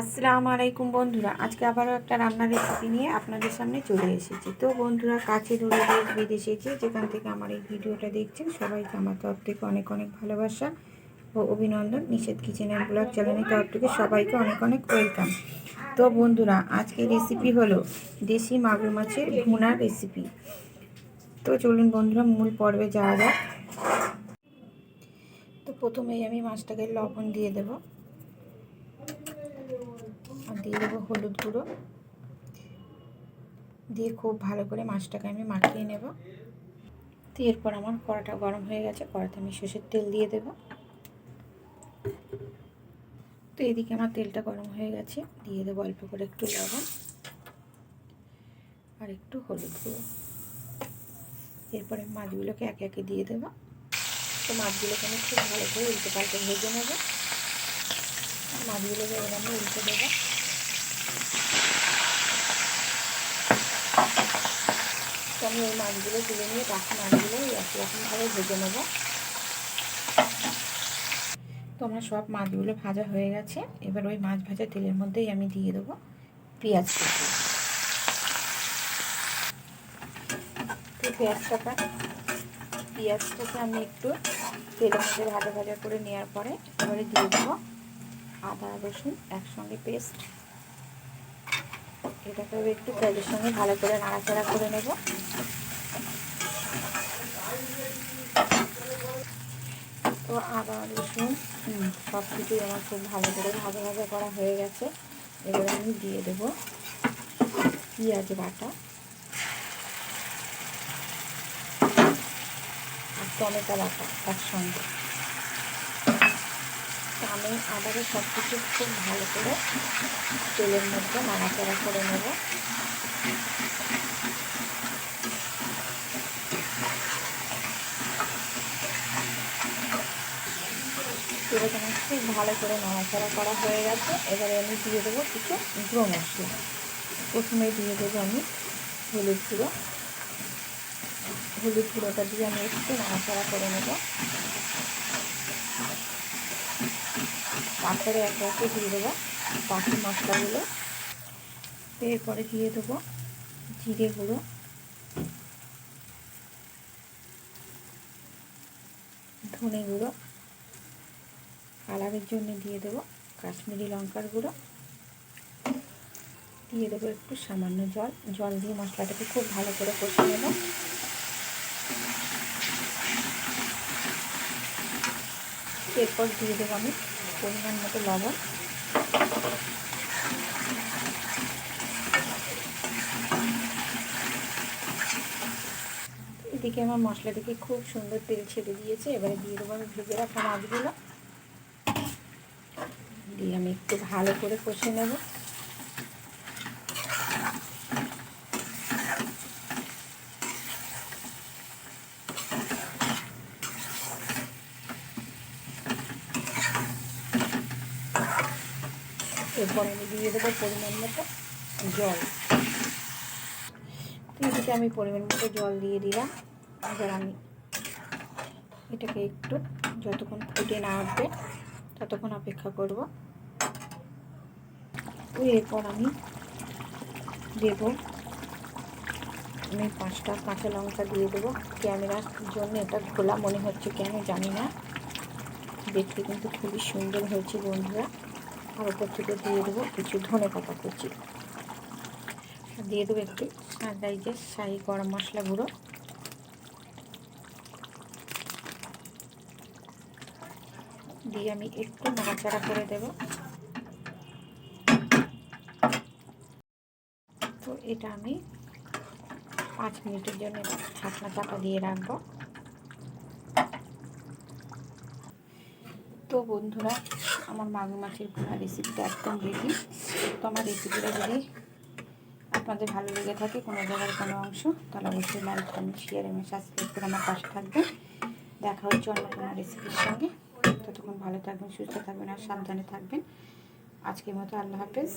আসসালামু আলাইকুম বন্ধুরা, আজকে আবারও একটা রান্নার রেসিপি নিয়ে আপনাদের সামনে চলে এসেছি। তো বন্ধুরা, কাছে দূরে দেশ বিদেশে যেখান থেকে আমার এই ভিডিওটা দেখছেন, সবাইকে আমার তরফ থেকে অনেক অনেক ভালোবাসা ও অভিনন্দন। নিষেধ কিচেন অ্যান্ড ব্লগ চ্যানেলের তরফ থেকে সবাইকে অনেক অনেক ওয়েলকাম। তো বন্ধুরা, আজকে রেসিপি হলো দেশি মাগুর মাছের ভুনার রেসিপি। তো চলুন বন্ধুরা, মূল পর্বে যাওয়া যাক। তো প্রথমেই আমি মাছটাকে লবণ দিয়ে দেবো, আর দিয়ে দেবো হলুদ গুঁড়ো, দিয়ে খুব ভালো করে মাছটাকে আমি মাখিয়ে নেব। তো এরপর আমার কড়াটা গরম হয়ে গেছে, কড়াতে আমি সরষের তেল দিয়ে দেব। তো এদিকে আমার তেলটা গরম হয়ে গেছে, দিয়ে দেবো অল্প করে একটু লবণ আর একটু হলুদ গুঁড়ো। এরপরে মাছগুলোকে একে একে দিয়ে দেবো। তো মাছগুলোকে আমি খুব ভালো করে উল্টে পাল্টে ভেজে নেব। মাছগুলোকে এবার আমি উল্টে দেবো। তো আমি ওই মাছগুলো তুলে নিয়ে বাকি মাছগুলো একই রকমভাবে ভেজে নেব। তো আমার সব মাছগুলো ভাজা হয়ে গেছে। এবার ওই মাছ ভাজা তেলের মধ্যেই আমি দিয়ে দেবো পেঁয়াজ কুচি। তো পেঁয়াজটাকে আমি একটু তেলের মধ্যে ভাজা ভাজা করে নেওয়ার পরে এবারে দিয়ে দেবো আদা রসুন একসঙ্গে পেস্ট। এটাকে একটু পেঁয়াজের সঙ্গে ভালো করে নাড়াচাড়া করে নেব। তো আদা রসুন সব কিছুই আমার খুব ভালো করে ভাজা ভাজা করা হয়ে গেছে। এবার আমি দিয়ে দেবো পেঁয়াজ বাটা আর টমেটো বাটা একসঙ্গে। তো আমি আবারও সব কিছু খুব ভালো করে তেলের মধ্যে নাড়াচাড়া করে নেব। এবার আমার খুব ভালো করে নাড়াচাড়া করা হয়ে গেছে। এবারে আমি দিয়ে দেবো কিছু গুঁড়ো মশলা। প্রথমে দিয়ে দেবো আমি হলুদ গুঁড়োটা দিয়ে আমি একটু নাড়াচাড়া করে নেব। তারপরে একে একে দিয়ে দেবো বাকি মশলাগুলো। এরপরে দিয়ে দেবো জিরে গুঁড়ো, ধনে গুঁড়ো, কালারের জন্য দিয়ে দেবো কাশ্মীরি লঙ্কার গুঁড়ো, দিয়ে দেবো একটু সামান্য জল দিয়ে মশলাটাকে খুব ভালো করে কষিয়ে নেব। এরপর দিয়ে দেবো আমি পরিমাণ মতো লবণ। এদিকে আমার মশলাটিকে খুব সুন্দর তেল ছেড়ে দিয়েছে। এবারে দিয়ে দেবো আমি ভেজে রাখা মাছগুলো, দিয়ে আমি একটু ভালো করে কষে নেব। এরপর আমি দিয়ে দেবো পরিমাণ মতো জল। এদিকে আমি পরিমাণ মতো জল দিয়ে দিলাম। এবার আমি এটাকে একটু যতক্ষণ ফুটে না আসবে ততক্ষণ অপেক্ষা করব। এরপর আমি দেবো 5টা কাঁচা লঙ্কা দিয়ে দেবো। ক্যামেরার জন্য এটা খোলা মনে হচ্ছে কেন জানি না, দেখতে কিন্তু খুবই সুন্দর হয়েছে বন্ধুরা। আর ওপর থেকে দিয়ে দেবো কিছু ধনেপাতা কুচি, দিয়ে দেবো একটু সানরাইজের শাহি গরম মশলা গুঁড়ো, দিয়ে আমি একটু নাড়াচাড়া করে দেব। তো এটা আমি 5 মিনিটের জন্য ঢাকনা চাপা দিয়ে রাখবো। তো বন্ধুরা, আমার মাগুর মাছের ভুনা রেসিপিটা একদম রেডি। তো আমার রেসিপিটা যদি আপনাদের ভালো লেগে থাকে কোনো জায়গার কোনো অংশ, তাহলে অবশ্যই লাইক কমেন্ট শেয়ার এবং সাবস্ক্রাইব করে আমার পাশে থাকবেন। দেখা হচ্ছে অন্য কোনো রেসিপির সঙ্গে। ততক্ষণ ভালো থাকবেন, সুস্থ থাকবেন আর সাবধানে থাকবেন। আজকের মতো আল্লাহ হাফেজ।